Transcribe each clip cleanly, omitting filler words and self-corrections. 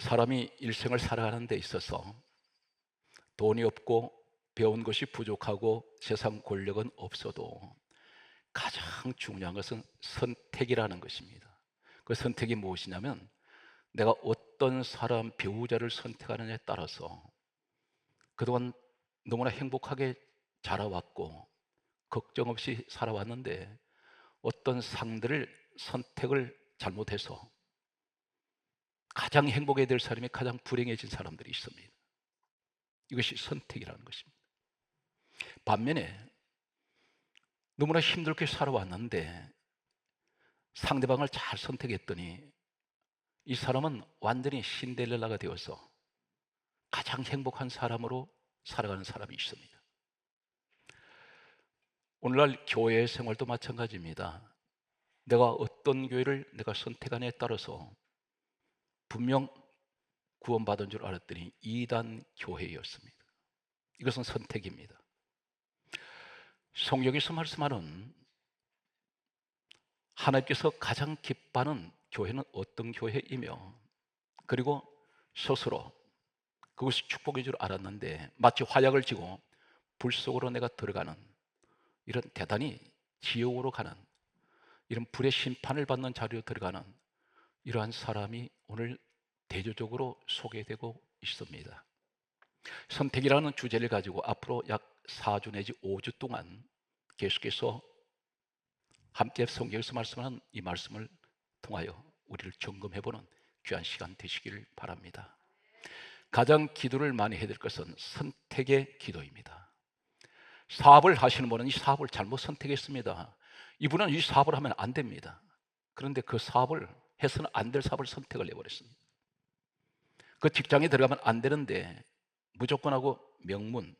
사람이 일생을 살아가는 데 있어서 돈이 없고 배운 것이 부족하고 세상 권력은 없어도 가장 중요한 것은 선택이라는 것입니다. 그 선택이 무엇이냐면 내가 어떤 사람 배우자를 선택하느냐에 따라서 그동안 너무나 행복하게 자라왔고 걱정 없이 살아왔는데 어떤 상들을 선택을 잘못해서 가장 행복해야 될 사람이 가장 불행해진 사람들이 있습니다. 이것이 선택이라는 것입니다. 반면에 너무나 힘들게 살아왔는데 상대방을 잘 선택했더니 이 사람은 완전히 신데렐라가 되어서 가장 행복한 사람으로 살아가는 사람이 있습니다. 오늘날 교회 생활도 마찬가지입니다. 내가 어떤 교회를 내가 선택하느냐에 따라서 분명 구원받은 줄 알았더니 이단 교회였습니다. 이것은 선택입니다. 성경에서 말씀하는 하나님께서 가장 기뻐하는 교회는 어떤 교회이며, 그리고 스스로 그것이 축복인 줄 알았는데 마치 화약을 쥐고 불 속으로 내가 들어가는, 이런 대단히 지옥으로 가는, 이런 불의 심판을 받는 자리로 들어가는 이러한 사람이 오늘 대조적으로 소개되고 있습니다. 선택이라는 주제를 가지고 앞으로 약 4주 내지 5주 동안 계속해서 함께 성경에서 말씀하는 이 말씀을 통하여 우리를 점검해보는 귀한 시간 되시기를 바랍니다. 가장 기도를 많이 해야 될 것은 선택의 기도입니다. 사업을 하시는 분은 이 사업을 잘못 선택했습니다. 이분은 이 사업을 하면 안 됩니다. 그런데 그 사업을 해서는 안 될 사업을 선택을 해버렸습니다. 그 직장에 들어가면 안 되는데 무조건 하고 명문,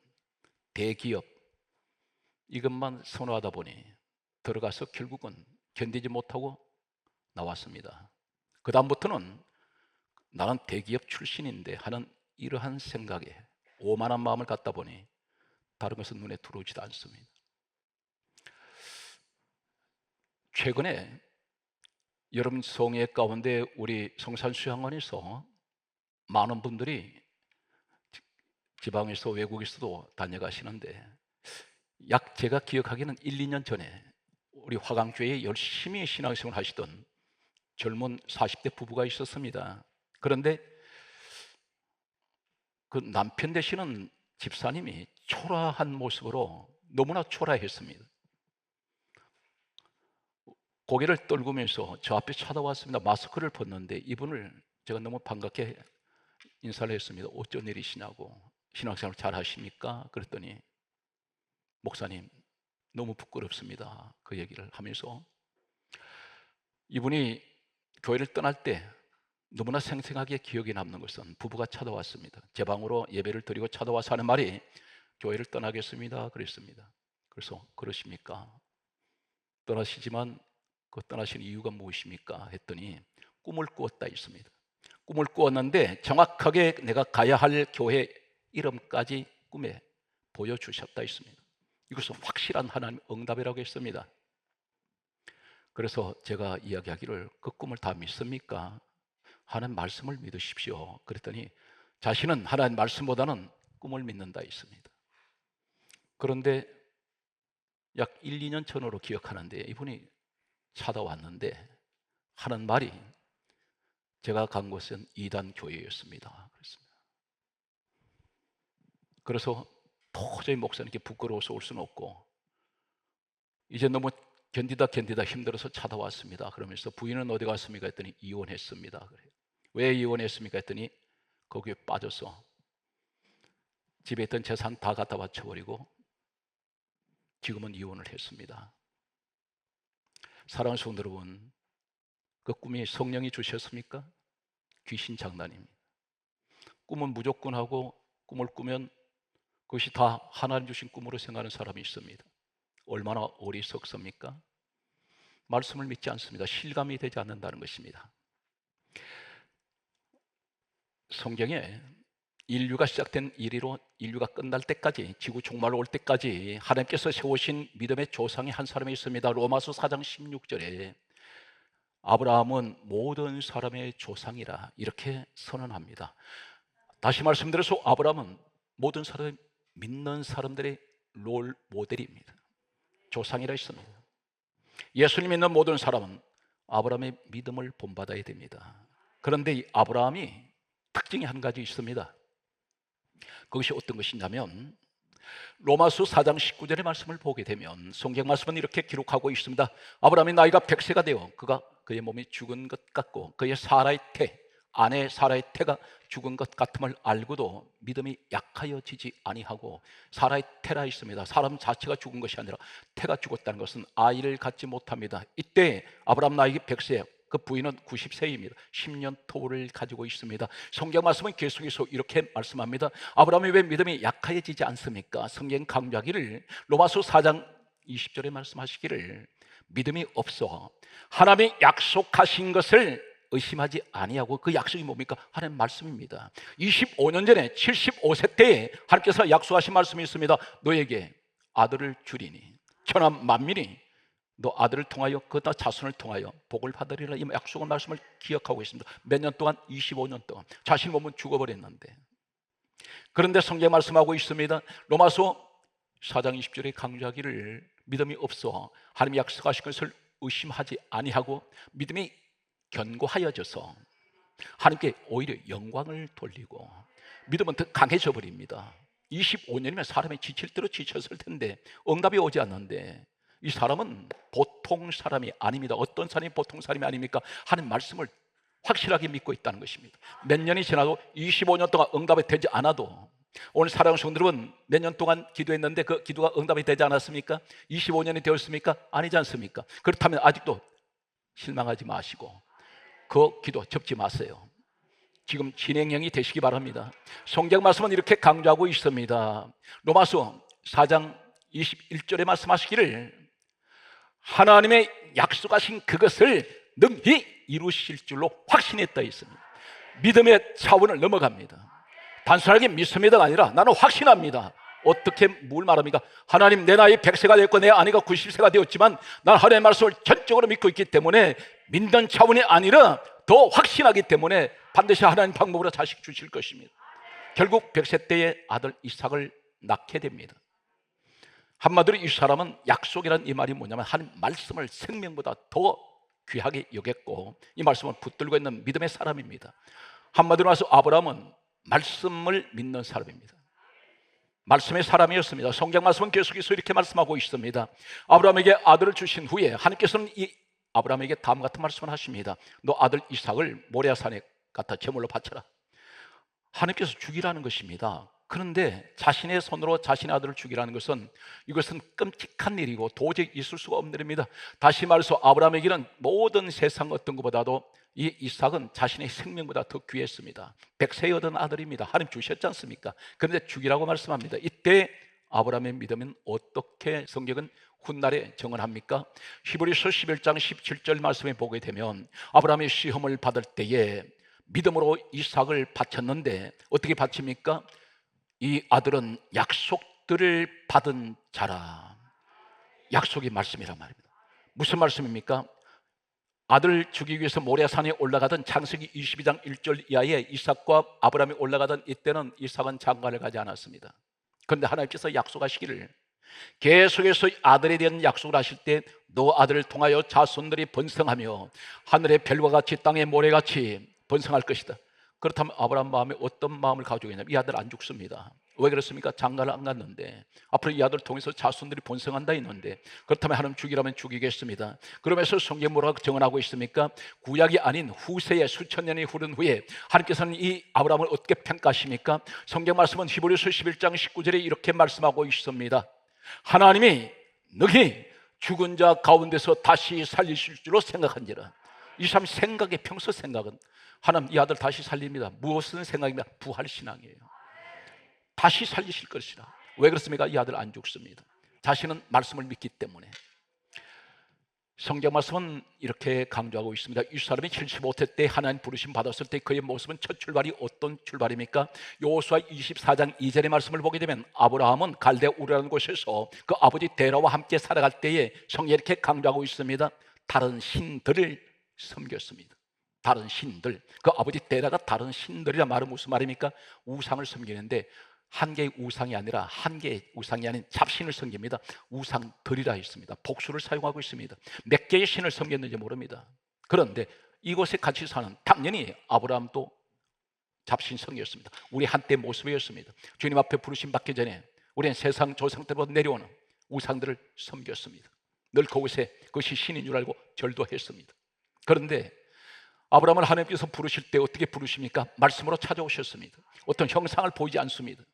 대기업 이것만 선호하다 보니 들어가서 결국은 견디지 못하고 나왔습니다. 그 다음부터는 나는 대기업 출신인데 하는 이러한 생각에 오만한 마음을 갖다 보니 다른 것은 눈에 들어오지도 않습니다. 최근에 여러분 성회 가운데 우리 성산수양원에서 많은 분들이 지방에서 외국에서도 다녀가시는데 약 제가 기억하기에는 1, 2년 전에 우리 화강교회에 열심히 신앙생활 하시던 젊은 40대 부부가 있었습니다. 그런데 그 남편 되시는 집사님이 초라한 모습으로 너무나 초라했습니다. 고개를 떨구면서 저 앞에 쳐다왔습니다. 마스크를 벗는데 이분을 제가 너무 반갑게 인사를 했습니다. 어쩐 일이시냐고, 신앙생활 잘 하십니까? 그랬더니 목사님 너무 부끄럽습니다. 그 얘기를 하면서 이분이 교회를 떠날 때 너무나 생생하게 기억에 남는 것은 부부가 찾아왔습니다. 제 방으로 예배를 드리고 찾아와서 하는 말이 교회를 떠나겠습니다 그랬습니다. 그래서 그러십니까? 떠나시지만 그 떠나신 이유가 무엇입니까? 했더니 꿈을 꾸었다 했습니다. 꿈을 꾸었는데 정확하게 내가 가야 할 교회 이름까지 꿈에 보여주셨다 했습니다. 이것은 확실한 하나님 응답이라고 했습니다. 그래서 제가 이야기하기를 그 꿈을 다 믿습니까? 하나님 말씀을 믿으십시오. 그랬더니 자신은 하나님 말씀보다는 꿈을 믿는다 했습니다. 그런데 약 1, 2년 전으로 기억하는데 이분이 찾아왔는데 하는 말이 제가 간 곳은 이단 교회였습니다. 그랬습니다. 그래서 도저히 목사님께 부끄러워서 올 수는 없고 이제 너무 견디다 힘들어서 찾아왔습니다. 그러면서 부인은 어디 갔습니까? 했더니 이혼했습니다. 그래요. 왜 이혼했습니까? 했더니 거기에 빠져서 집에 있던 재산 다 갖다 바쳐버리고 지금은 이혼을 했습니다. 사랑하는 성도 여러분, 그 꿈이 성령이 주셨습니까? 귀신 장난입니다. 꿈은 무조건 하고 꿈을 꾸면 그것이 다 하나님 주신 꿈으로 생각하는 사람이 있습니다. 얼마나 어리석습니까? 말씀을 믿지 않습니다. 실감이 되지 않는다는 것입니다. 성경에 인류가 시작된 이리로 인류가 끝날 때까지, 지구 종말로 올 때까지 하나님께서 세우신 믿음의 조상이 한 사람이 있습니다. 로마서 4장 16절에 아브라함은 모든 사람의 조상이라 이렇게 선언합니다. 다시 말씀드려서 아브라함은 모든 사람, 믿는 사람들의 롤 모델입니다. 조상이라 했습니다. 예수님 믿는 모든 사람은 아브라함의 믿음을 본받아야 됩니다. 그런데 이 아브라함이 특징이 한 가지 있습니다. 그것이 어떤 것이냐면 로마서 4장 19절의 말씀을 보게 되면 성경 말씀은 이렇게 기록하고 있습니다. 아브라함이 나이가 100세가 되어 그가 그의 몸이 죽은 것 같고 그의 사라의 태, 아내 사라의 태가 죽은 것 같음을 알고도 믿음이 약하여지지 아니하고, 사라의 태라 있습니다. 사람 자체가 죽은 것이 아니라 태가 죽었다는 것은 아이를 갖지 못합니다. 이때 아브라함 나이가 100세, 그 부인은 90세입니다. 10년 터울을 가지고 있습니다. 성경 말씀은 계속해서 이렇게 말씀합니다. 아브라함이 왜 믿음이 약해지지 않습니까? 성경 강조하기를 로마서 4장 20절에 말씀하시기를 믿음이 없어 하나님이 약속하신 것을 의심하지 아니하고, 그 약속이 뭡니까? 하나님 말씀입니다. 25년 전에 75세 때에 하나님께서 약속하신 말씀이 있습니다. 너에게 아들을 주리니 천하 만민이 너 아들을 통하여 그다 자손을 통하여 복을 받으리라. 이 약속의 말씀을 기억하고 있습니다. 몇 년 동안? 25년 동안. 자신 몸은 죽어버렸는데, 그런데 성경 말씀하고 있습니다. 로마서 4장 20절에 강조하기를 믿음이 없어 하나님이 약속하신 것을 의심하지 아니하고 믿음이 견고하여져서 하나님께 오히려 영광을 돌리고, 믿음은 더 강해져 버립니다. 25년이면 사람이 지칠 대로 지쳤을 텐데 응답이 오지 않는데, 이 사람은 보통 사람이 아닙니다. 어떤 사람이 보통 사람이 아닙니까? 하나님 말씀을 확실하게 믿고 있다는 것입니다. 몇 년이 지나도 25년 동안 응답이 되지 않아도, 오늘 사랑하는 성도 여러분, 몇 년 동안 기도했는데 그 기도가 응답이 되지 않았습니까? 25년이 되었습니까? 아니지 않습니까? 그렇다면 아직도 실망하지 마시고 그 기도 접지 마세요. 지금 진행형이 되시기 바랍니다. 성경 말씀은 이렇게 강조하고 있습니다. 로마서 4장 21절에 말씀하시기를 하나님의 약속하신 그것을 능히 이루실 줄로 확신했다 했습니다. 믿음의 차원을 넘어갑니다. 단순하게 믿습니다가 아니라 나는 확신합니다. 어떻게 뭘 말합니까? 하나님, 내 나이 100세가 되었고 내 아내가 90세가 되었지만 난 하나님의 말씀을 전적으로 믿고 있기 때문에 믿는 차원이 아니라 더 확신하기 때문에 반드시 하나님 방법으로 자식 주실 것입니다. 결국 100세 때에 아들 이삭을 낳게 됩니다. 한마디로 이 사람은 약속이라는 이 말이 뭐냐면 하나님 말씀을 생명보다 더 귀하게 여겼고, 이 말씀을 붙들고 있는 믿음의 사람입니다. 한마디로 말해서 아브라함은 말씀을 믿는 사람입니다. 말씀의 사람이었습니다. 성경 말씀은 계속해서 이렇게 말씀하고 있습니다. 아브라함에게 아들을 주신 후에 하나님께서는 이 아브라함에게 다음 같은 말씀을 하십니다. 너 아들 이삭을 모리아산에 갖다 제물로 바쳐라. 하나님께서 죽이라는 것입니다. 그런데 자신의 손으로 자신의 아들을 죽이라는 것은, 이것은 끔찍한 일이고 도저히 있을 수가 없는 일입니다. 다시 말해서 아브라함에게는 모든 세상 어떤 것보다도 이 이삭은 자신의 생명보다 더 귀했습니다. 100세에 얻은 아들입니다. 하나님 주셨지 않습니까? 그런데 죽이라고 말씀합니다. 이때 아브라함의 믿음은 어떻게 성경은 훗날에 정언합니까? 히브리서 11장 17절 말씀에 보게 되면 아브라함이 시험을 받을 때에 믿음으로 이삭을 바쳤는데 어떻게 바칩니까? 이 아들은 약속들을 받은 자라. 약속의 말씀이란 말입니다. 무슨 말씀입니까? 아들을 죽이기 위해서 모리아산에 올라가던 창세기 22장 1절 이하에 이삭과 아브라함이 올라가던 이때는 이삭은 장가를 가지 않았습니다. 그런데 하나님께서 약속하시기를 계속해서 아들에 대한 약속을 하실 때 너 아들을 통하여 자손들이 번성하며 하늘의 별과 같이 땅의 모래같이 번성할 것이다. 그렇다면 아브라함 마음에 어떤 마음을 가지고 있냐면 이 아들 안 죽습니다. 왜 그렇습니까? 장가를 안 갔는데 앞으로 이 아들을 통해서 자손들이 번성한다 했는데, 그렇다면 하나님 죽이라면 죽이겠습니다. 그러면서 성경 뭐라고 정언하고 있습니까? 구약이 아닌 후세에 수천 년이 흐른 후에 하나님께서는 이 아브라함을 어떻게 평가하십니까? 성경 말씀은 히브리서 11장 19절에 이렇게 말씀하고 있습니다. 하나님이 너희 죽은 자 가운데서 다시 살리실 줄로 생각한지라. 이 사람 생각의 평소 생각은 하나님 이 아들 다시 살립니다. 무엇은 생각입니다? 부활신앙이에요. 다시 살리실 것이라. 왜 그렇습니까? 이 아들 안 죽습니다. 자신은 말씀을 믿기 때문에. 성경 말씀은 이렇게 강조하고 있습니다. 이 사람이 75세 때 하나님 부르심 받았을 때 그의 모습은 첫 출발이 어떤 출발입니까? 여호수아 24장 2절의 말씀을 보게 되면 아브라함은 갈대 우르라는 곳에서 그 아버지 데라와 함께 살아갈 때에 성경이 이렇게 강조하고 있습니다. 다른 신들을 섬겼습니다. 다른 신들, 그 아버지 데라가 다른 신들이란 말은 무슨 말입니까? 우상을 섬기는데 한 개의 우상이 아니라 한 개의 우상이 아닌 잡신을 섬깁니다. 우상들이라 했습니다. 복수를 사용하고 있습니다. 몇 개의 신을 섬겼는지 모릅니다. 그런데 이곳에 같이 사는 당연히 아브라함도 잡신 성이었습니다. 우리 한때 모습이었습니다. 주님 앞에 부르심 받기 전에 우리는 세상 조상 때부터 내려오는 우상들을 섬겼습니다. 늘 그곳에 그것이 신인 줄 알고 절도 했습니다. 그런데 아브라함을 하나님께서 부르실 때 어떻게 부르십니까? 말씀으로 찾아오셨습니다. 어떤 형상을 보이지 않습니다.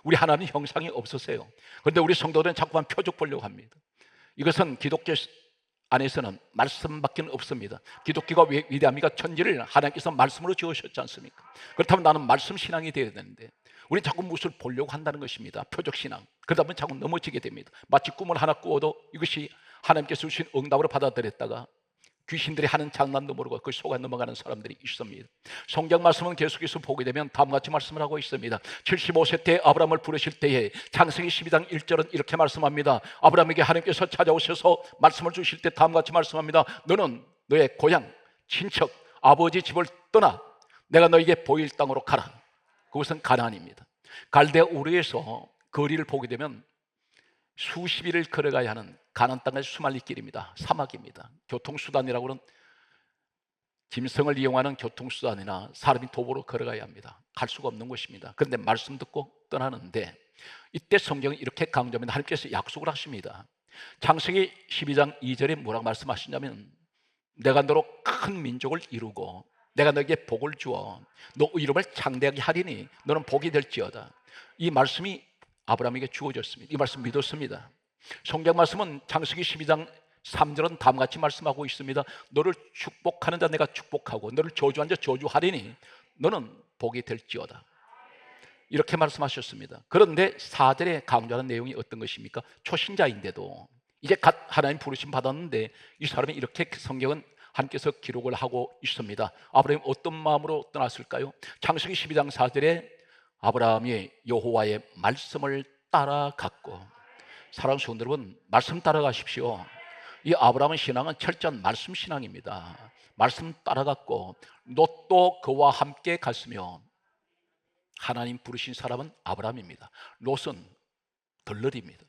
우리 하나님 형상이 없으세요. 그런데 우리 성도들은 자꾸만 표적 보려고 합니다. 이것은 기독교 안에서는 말씀밖에 없습니다. 기독교가 위대합니까? 천지를 하나님께서 말씀으로 지으셨지 않습니까? 그렇다면 나는 말씀 신앙이 되어야 되는데 우리 자꾸 무엇을 보려고 한다는 것입니다. 표적 신앙. 그러다 보면 자꾸 넘어지게 됩니다. 마치 꿈을 하나 꾸어도 이것이 하나님께서 주신 응답으로 받아들였다가 귀신들이 하는 장난도 모르고 그 속아 넘어가는 사람들이 있습니다. 성경 말씀은 계속해서 보게 되면 다음과 같이 말씀을 하고 있습니다. 75세 때 아브라함을 부르실 때에 창세기 12장 1절은 이렇게 말씀합니다. 아브라함에게 하나님께서 찾아오셔서 말씀을 주실 때 다음과 같이 말씀합니다. 너는 너의 고향, 친척, 아버지 집을 떠나 내가 너에게 보일 땅으로 가라. 그것은 가나안입니다. 갈대아 우르에서 거리를 보게 되면 수십 일을 걸어가야 하는 가나안 땅까지 수말리 길입니다. 사막입니다. 교통수단이라고는 짐승을 이용하는 교통수단이나 사람이 도보로 걸어가야 합니다. 갈 수가 없는 곳입니다. 그런데 말씀 듣고 떠나는데 이때 성경은 이렇게 강조합니다. 하나님께서 약속을 하십니다. 창세기 12장 2절에 뭐라고 말씀하시냐면 내가 너로 큰 민족을 이루고 내가 너에게 복을 주어 너 이름을 창대하게 하리니 너는 복이 될지어다. 이 말씀이 아브라함에게 주어졌습니다. 이 말씀 믿었습니다. 성경 말씀은 창세기 12장 3절은 다음과 같이 말씀하고 있습니다. 너를 축복하는 자 내가 축복하고 너를 저주한 자 저주하리니 너는 복이 될지어다. 이렇게 말씀하셨습니다. 그런데 4절에 강조하는 내용이 어떤 것입니까? 초신자인데도 이제 갓 하나님 부르심 받았는데 이 사람이 이렇게 성경은 하나님께서 기록을 하고 있습니다. 아브라함이 어떤 마음으로 떠났을까요? 창세기 12장 4절에 아브라함이 여호와의 말씀을 따라갔고, 사랑하는 성도 여러분, 말씀 따라가십시오. 이 아브라함의 신앙은 철저한 말씀 신앙입니다. 말씀 따라갔고 롯도 그와 함께 갔으며 하나님 부르신 사람은 아브라함입니다. 롯은 덜러리입니다.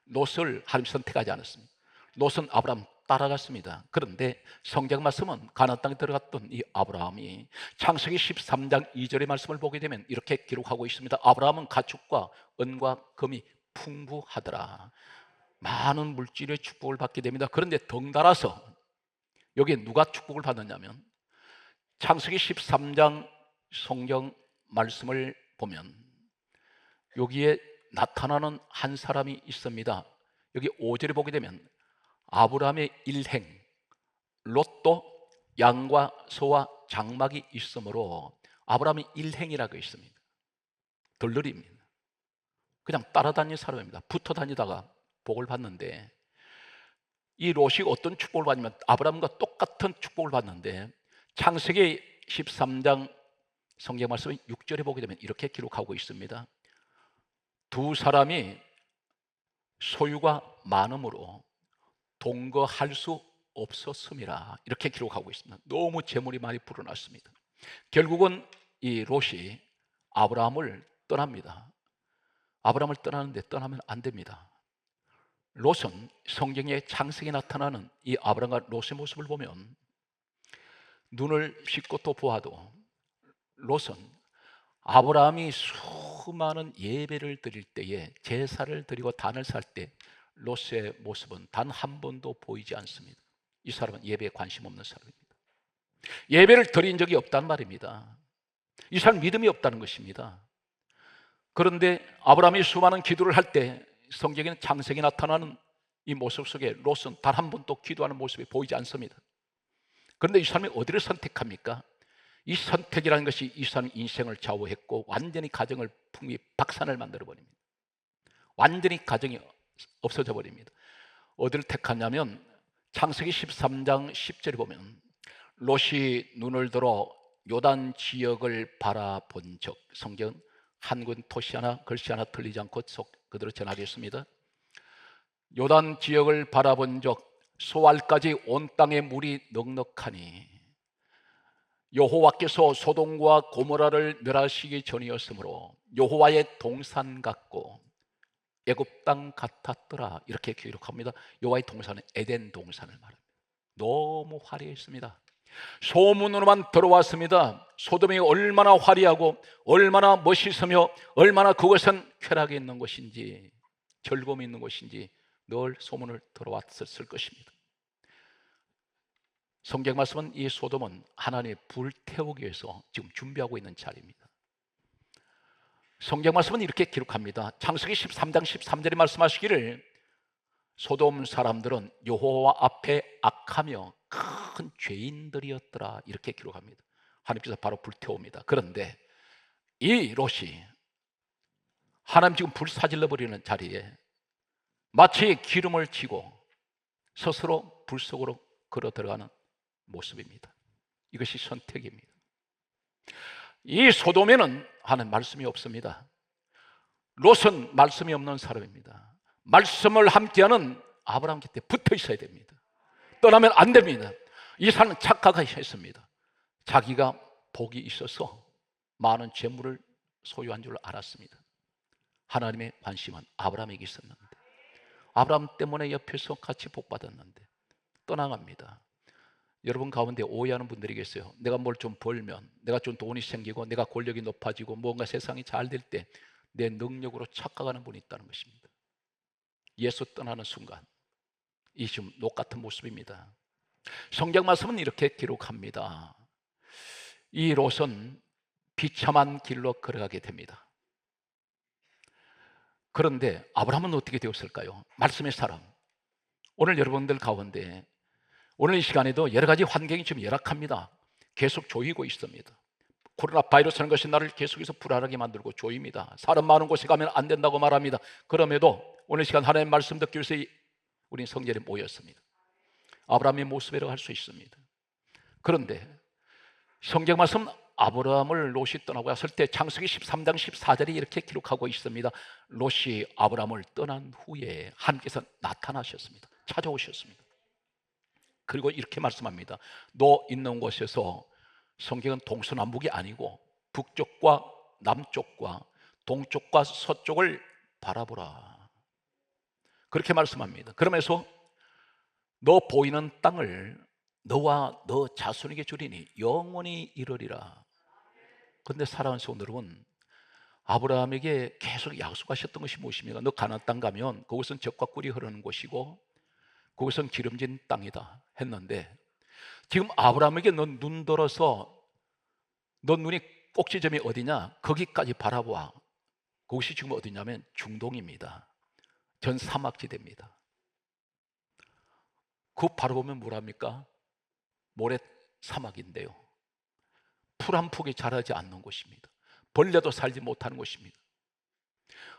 롯을 하나님 선택하지 않았습니다. 롯은 아브라함 따라갔습니다. 그런데 성경 말씀은 가나안 땅에 들어갔던 이 아브라함이 창세기 13장 2절의 말씀을 보게 되면 이렇게 기록하고 있습니다. 아브라함은 가축과 은과 금이 풍부하더라. 많은 물질의 축복을 받게 됩니다. 그런데 덩달아서 여기에 누가 축복을 받았냐면 창세기 13장 성경 말씀을 보면 여기에 나타나는 한 사람이 있습니다. 여기 5절에 보게 되면 아브라함의 일행 롯도 양과 소와 장막이 있으므로 아브라함의 일행이라고 있습니다. 덜러리입니다. 그냥 따라다니는 사람입니다. 붙어 다니다가 복을 받는데 이 롯이 어떤 축복을 받냐면 아브라함과 똑같은 축복을 받는데 창세기 13장 성경 말씀 6절에 보게 되면 이렇게 기록하고 있습니다. 두 사람이 소유가 많음으로 동거할 수 없었음이라 이렇게 기록하고 있습니다. 너무 재물이 많이 불어났습니다. 결국은 이 롯이 아브라함을 떠납니다. 아브라함을 떠나는데 떠나면 안 됩니다. 롯은 성경의 창세기에 나타나는 이 아브라함과 롯의 모습을 보면 눈을 씻고 또 보아도 롯은 아브라함이 수많은 예배를 드릴 때에 제사를 드리고 단을 살 때 롯의 모습은 단 한 번도 보이지 않습니다. 이 사람은 예배에 관심 없는 사람입니다. 예배를 드린 적이 없단 말입니다. 이 사람은 믿음이 없다는 것입니다. 그런데 아브라함이 수많은 기도를 할 때 성경에는 창세기에 나타나는 이 모습 속에 롯은 단 한 번도 기도하는 모습이 보이지 않습니다. 그런데 이 사람이 어디를 선택합니까? 이 선택이라는 것이 이 사람의 인생을 좌우했고 완전히 가정을 풍미 박산을 만들어버립니다. 완전히 가정이 없어져 버립니다. 어디를 택하냐면 창세기 13장 10절에 보면 롯이 눈을 들어 요단 지역을 바라본 적, 성경은 한군 토시 하나 글씨 하나 틀리지 않고 그대로 전하겠습니다. 요단 지역을 바라본 적 소알까지 온 땅에 물이 넉넉하니 여호와께서 소돔과 고모라를 멸하시기 전이었으므로 여호와의 동산 같고 애굽 땅 같았더라, 이렇게 기록합니다. 여호와의 동산은 에덴 동산을 말합니다. 너무 화려했습니다. 소문으로만 들어왔습니다. 소돔이 얼마나 화려하고 얼마나 멋있으며 얼마나 그것은 쾌락이 있는 것인지 즐거움이 있는 것인지 늘 소문을 들어왔을 것입니다. 성경 말씀은 이 소돔은 하나님의 불태우기 위해서 지금 준비하고 있는 자리입니다. 성경 말씀은 이렇게 기록합니다. 창세기 13장 13절에 말씀하시기를 소돔 사람들은 여호와 앞에 악하며 큰 죄인들이었더라, 이렇게 기록합니다. 하나님께서 바로 불태웁니다. 그런데 이 롯이 하나님 지금 불사질러 버리는 자리에 마치 기름을 지고 스스로 불 속으로 걸어 들어가는 모습입니다. 이것이 선택입니다. 이 소돔에는 하는 말씀이 없습니다. 롯은 말씀이 없는 사람입니다. 말씀을 함께하는 아브라함 곁에 붙어 있어야 됩니다. 떠나면 안 됩니다. 이 사람은 착각했습니다. 자기가 복이 있어서 많은 재물을 소유한 줄 알았습니다. 하나님의 관심은 아브라함에게 있었는데, 아브라함 때문에 옆에서 같이 복 받았는데 떠나갑니다. 여러분 가운데 오해하는 분들이 계세요. 내가 뭘 좀 벌면, 내가 좀 돈이 생기고 내가 권력이 높아지고 뭔가 세상이 잘 될 때 내 능력으로 착각하는 분이 있다는 것입니다. 예수 떠나는 순간 이 지금 롯 같은 모습입니다. 성경 말씀은 이렇게 기록합니다. 이 롯은 비참한 길로 걸어가게 됩니다. 그런데 아브라함은 어떻게 되었을까요? 말씀의 사람. 오늘 여러분들 가운데 오늘 이 시간에도 여러 가지 환경이 좀 열악합니다. 계속 조이고 있습니다. 코로나 바이러스라는 것이 나를 계속해서 불안하게 만들고 조입니다. 사람 많은 곳에 가면 안 된다고 말합니다. 그럼에도 오늘 시간 하나님의 말씀 듣기 위해서 우리 성전에 모였습니다. 아브라함의 모습이라고 할 수 있습니다. 그런데 성경 말씀 아브라함을 롯이 떠나고 갔을 때 창세기 13장 14절에 이렇게 기록하고 있습니다. 롯이 아브라함을 떠난 후에 하나님께서 나타나셨습니다. 찾아오셨습니다. 그리고 이렇게 말씀합니다. 너 있는 곳에서, 성경은 동서남북이 아니고 북쪽과 남쪽과 동쪽과 서쪽을 바라보라, 그렇게 말씀합니다. 그러면서 너 보이는 땅을 너와 너 자손에게 주리니 영원히 이르리라. 그런데 사랑하는 성도 여러분, 아브라함에게 계속 약속하셨던 것이 무엇입니까? 너 가나안 땅 가면 그것은 젖과 꿀이 흐르는 곳이고 그것은 기름진 땅이다 했는데, 지금 아브라함에게 너 눈 들어서 너 눈이 꼭지점이 어디냐? 거기까지 바라봐. 그것이 지금 어디냐면 중동입니다. 전 사막지대입니다. 그 바라보면 뭐랍니까? 모래 사막인데요, 풀 한 폭이 자라지 않는 곳입니다. 벌레도 살지 못하는 곳입니다.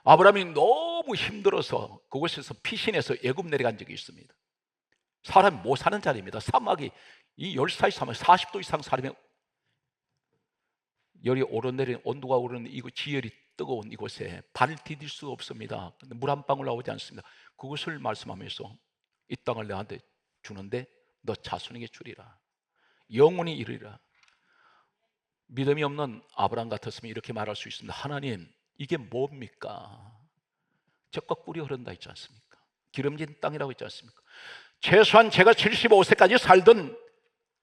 아브라함이 너무 힘들어서 그곳에서 피신해서 애굽 내려간 적이 있습니다. 사람이 못 사는 자리입니다. 사막이, 이 열사의 사막 40도 이상 사람이 열이 오르내리는, 온도가 오르는 이 지열이 뜨거운 이곳에 발을 디딜 수 없습니다. 물 한 방울 나오지 않습니다. 그것을 말씀하면서 이 땅을 내한테 주는데 너 자손에게 주리라, 영원히 이르리라. 믿음이 없는 아브라함 같았으면 이렇게 말할 수 있습니다. 하나님, 이게 뭡니까? 젖과 꿀이 흐른다 했지 않습니까? 기름진 땅이라고 했지 않습니까? 최소한 제가 75세까지 살던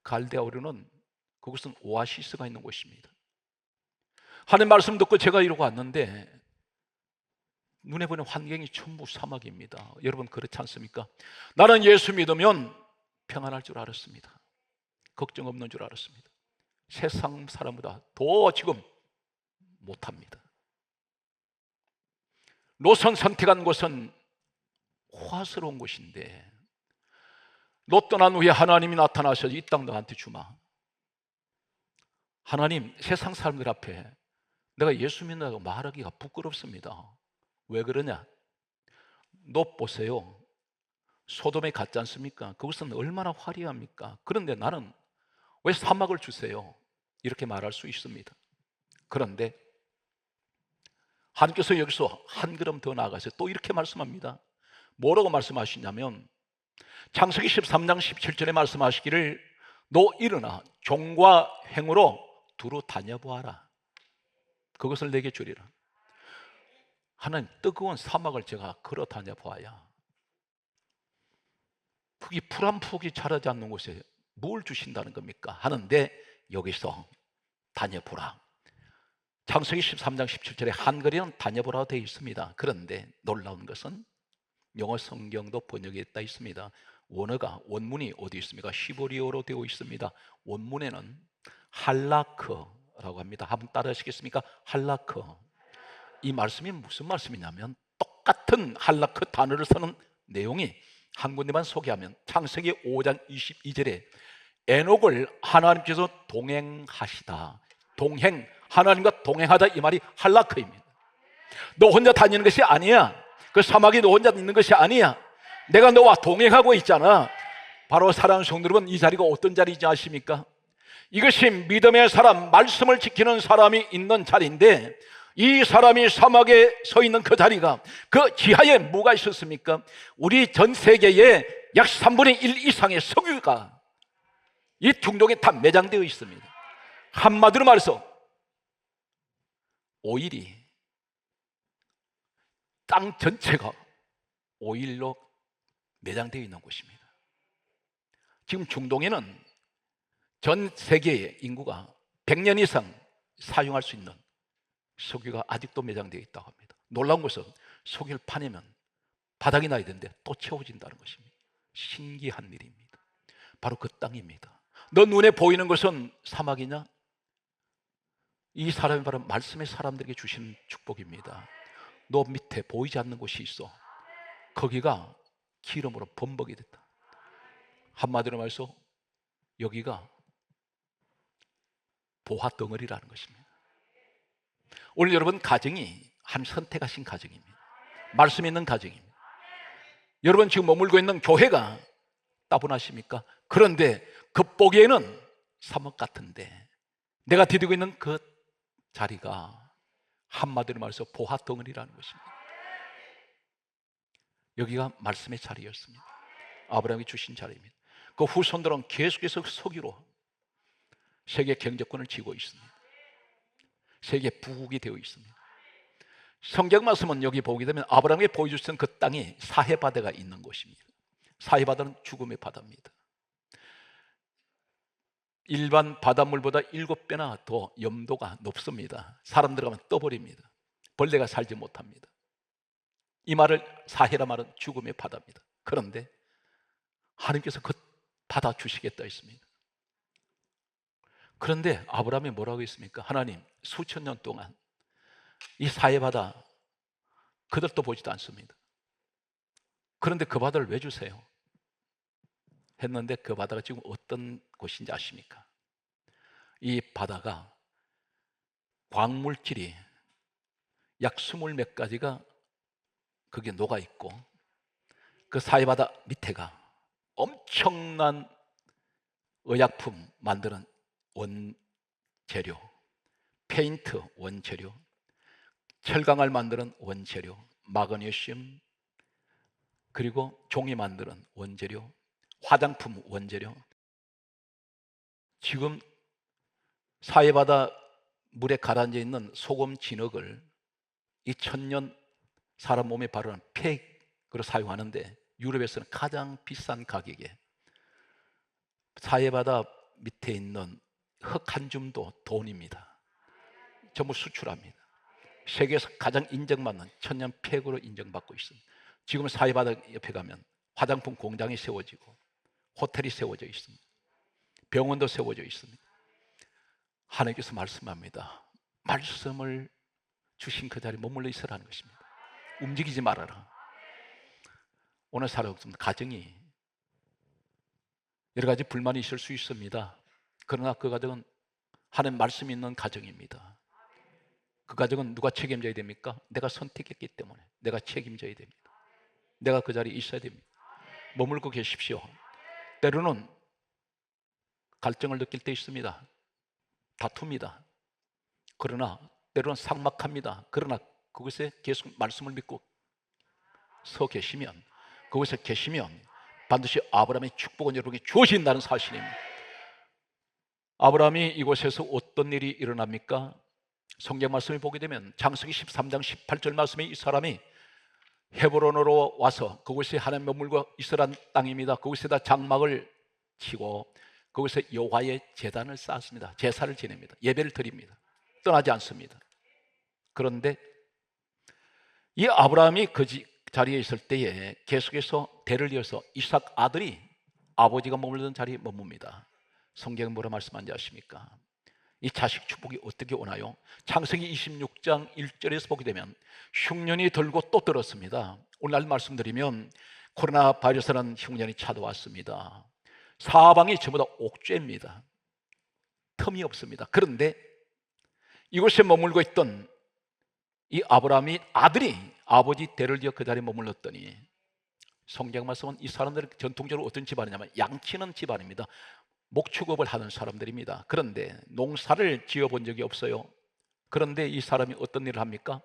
갈대아우르는 그것은 오아시스가 있는 곳입니다. 하나님 말씀 듣고 제가 이러고 왔는데 눈에 보이는 환경이 전부 사막입니다. 여러분 그렇지 않습니까? 나는 예수 믿으면 평안할 줄 알았습니다. 걱정 없는 줄 알았습니다. 세상 사람보다 더 지금 못합니다. 롯은 선택한 곳은 화스러운 곳인데 롯 떠난 후에 하나님이 나타나셔서 이 땅 너한테 주마. 하나님, 세상 사람들 앞에 내가 예수 믿는다고 말하기가 부끄럽습니다. 왜 그러냐? 롯 보세요. 소돔에 갔지 않습니까? 그것은 얼마나 화려합니까? 그런데 나는 왜 사막을 주세요? 이렇게 말할 수 있습니다. 그런데 하나님께서 여기서 한 걸음 더 나아가서 또 이렇게 말씀합니다. 뭐라고 말씀하시냐면 창세기 13장 17절에 말씀하시기를 너 일어나 종과 행으로 두루 다녀보아라. 그것을 내게 주리라. 하나님, 뜨거운 사막을 제가 걸어 다녀보아야 흙이 풀 한 푸기 자라지 않는 곳에 뭘 주신다는 겁니까? 하는데 여기서 다녀보라. 창세기 13장 17절에 한글에는 다녀보라고 되어 있습니다. 그런데 놀라운 것은 영어 성경도 번역했다 있습니다. 원문이 어디 있습니까? 히브리어로 되어 있습니다. 원문에는 할라크라고 합니다. 한번 따라 하시겠습니까? 할라크. 이 말씀이 무슨 말씀이냐면 똑같은 할라크 단어를 쓰는 내용이 한 군데만 소개하면 창세기 5장 22절에 에녹을 하나님께서 동행하시다. 동행, 하나님과 동행하다, 이 말이 할라크입니다. 너 혼자 다니는 것이 아니야. 그 사막에 너 혼자 있는 것이 아니야. 내가 너와 동행하고 있잖아. 바로 사랑하는 성도 여러분, 이 자리가 어떤 자리인지 아십니까? 이것이 믿음의 사람, 말씀을 지키는 사람이 있는 자리인데, 이 사람이 사막에 서 있는 그 자리가, 그 지하에 뭐가 있었습니까? 우리 전 세계에 약 3분의 1 이상의 석유가 이 중동에 다 매장되어 있습니다. 한마디로 말해서 오일이, 땅 전체가 오일로 매장되어 있는 곳입니다. 지금 중동에는 전 세계의 인구가 100년 이상 사용할 수 있는 석유가 아직도 매장되어 있다고 합니다. 놀라운 것은 석유를 파내면 바닥이 나야 되는데 또 채워진다는 것입니다. 신기한 일입니다. 바로 그 땅입니다. 너 눈에 보이는 것은 사막이냐? 이 사람이 바로 말씀의 사람들에게 주시는 축복입니다. 너 밑에 보이지 않는 곳이 있어. 거기가 기름으로 범벅이 됐다. 한마디로 말해서 여기가 보화 덩어리라는 것입니다. 오늘 여러분 가정이 한 선택하신 가정입니다. 말씀 있는 가정입니다. 여러분 지금 머물고 있는 교회가 따분하십니까? 그런데 겉보기에는 사막 같은데 내가 디디고 있는 그 자리가 한마디로 말해서 보화 덩어리라는 것입니다. 여기가 말씀의 자리였습니다. 아브라함이 주신 자리입니다. 그 후손들은 계속해서 석유로 세계 경제권을 쥐고 있습니다. 세계 부국이 되어 있습니다. 성경 말씀은 여기 보게 되면 아브라함이 보여주신 그 땅이 사해바다가 있는 곳입니다. 사해바다는 죽음의 바다입니다. 일반 바닷물보다 7배나 더 염도가 높습니다. 사람 들어가면 떠버립니다. 벌레가 살지 못합니다. 이 말을, 사해라 말은 죽음의 바다입니다. 그런데 하나님께서 그 바다 주시겠다 했습니다. 그런데 아브라함이 뭐라고 했습니까? 하나님, 수천 년 동안 이 사해바다 그들도 보지도 않습니다. 그런데 그 바다를 왜 주세요? 했는데 그 바다가 지금 어떤 곳인지 아십니까? 이 바다가 광물질이 약 20몇 가지가 그게 녹아있고, 그 사해바다 밑에가 엄청난 의약품 만드는 원재료, 페인트 원재료, 철강을 만드는 원재료, 마그네슘, 그리고 종이 만드는 원재료, 화장품 원재료. 지금 사해바다 물에 가라앉아 있는 소금 진흙을 이 천년 사람 몸에 바르는 팩으로 사용하는데 유럽에서는 가장 비싼 가격에 사해바다 밑에 있는 흙 한 줌도 돈입니다. 전부 수출합니다. 세계에서 가장 인정받는 천년 팩으로 인정받고 있습니다. 지금 사해바다 옆에 가면 화장품 공장이 세워지고 호텔이 세워져 있습니다. 병원도 세워져 있습니다. 하나님께서 말씀합니다. 말씀을 주신 그 자리에 머물러 있으라는 것입니다. 움직이지 말아라. 오늘 살아있습니다. 가정이 여러 가지 불만이 있을 수 있습니다. 그러나 그 가정은 하나님 말씀이 있는 가정입니다. 그 가정은 누가 책임져야 됩니까? 내가 선택했기 때문에 내가 책임져야 됩니다. 내가 그 자리에 있어야 됩니다. 머물고 계십시오. 때로는 갈증을 느낄 때 있습니다. 다툽니다. 그러나 때로는 삭막합니다. 그러나 그곳에 계속 말씀을 믿고 서 계시면, 그곳에 계시면 반드시 아브라함의 축복은 여러분에게 주어진다는 사실입니다. 아브라함이 이곳에서 어떤 일이 일어납니까? 성경 말씀을 보게 되면 창세기 13장 18절 말씀에 이 사람이 헤브론으로 와서 그곳에 하나님 머물고 있으란 땅입니다. 그곳에다 장막을 치고 그곳에 여호와의 제단을 쌓았습니다. 제사를 지냅니다. 예배를 드립니다. 떠나지 않습니다. 그런데 이 아브라함이 그 자리에 있을 때에 계속해서 대를 이어서 이삭 아들이 아버지가 머물던 자리에 머뭅니다. 성경은 뭐라 말씀하는지 아십니까? 이 자식 축복이 어떻게 오나요? 창세기 26장 1절에서 보게 되면 흉년이 들고 또 들었습니다. 오늘 말씀드리면 코로나 바이러스라는 흉년이 찾아왔습니다. 사방이 전부 다 옥죄입니다. 틈이 없습니다. 그런데 이곳에 머물고 있던 이 아브라함이 아들이 아버지 대를 이어 그 자리에 머물렀더니 성경 말씀은 이 사람들은 전통적으로 어떤 집안이냐면 양치는 집안입니다. 목축업을 하는 사람들입니다. 그런데 농사를 지어본 적이 없어요. 그런데 이 사람이 어떤 일을 합니까?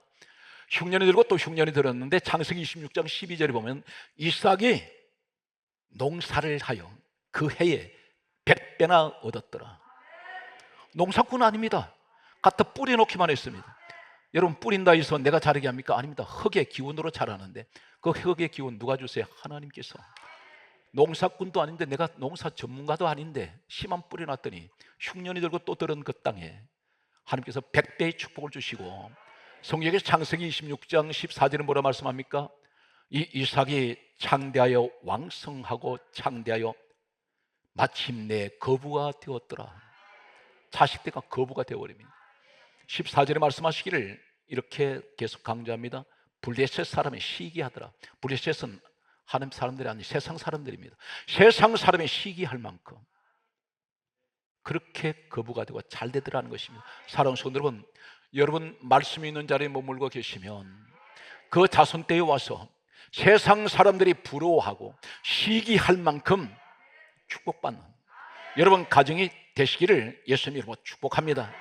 흉년이 들고 또 흉년이 들었는데 창세기 26장 12절에 보면 이삭이 농사를 하여 그 해에 100배나 얻었더라. 농사꾼 아닙니다. 갖다 뿌려놓기만 했습니다. 여러분, 뿌린다 해서 내가 자라게 합니까? 아닙니다. 흙의 기운으로 자라는데 그 흙의 기운 누가 주세요? 하나님께서. 농사꾼도 아닌데 내가 농사 전문가도 아닌데 씨만 뿌려놨더니 흉년이 들고 또 들은 그 땅에 하나님께서 100배의 축복을 주시고, 성경에서 창세기 26장 14절은 뭐라 말씀합니까? 이 이삭이 창대하여 왕성하고 창대하여 마침내 거부가 되었더라. 자식들과 거부가 되어버립니다. 14절에 말씀하시기를 이렇게 계속 강조합니다. 블레셋 사람이 시기하더라. 블레셋은 하나님 사람들이 아닌 세상 사람들입니다. 세상 사람이 시기할 만큼 그렇게 거부가 되고 잘 되더라는 것입니다. 사랑하는 성도 여러분 말씀이 있는 자리에 머물고 계시면 그 자손 때에 와서 세상 사람들이 부러워하고 시기할 만큼 축복받는 여러분 가정이 되시기를 예수님 이름으로 축복합니다.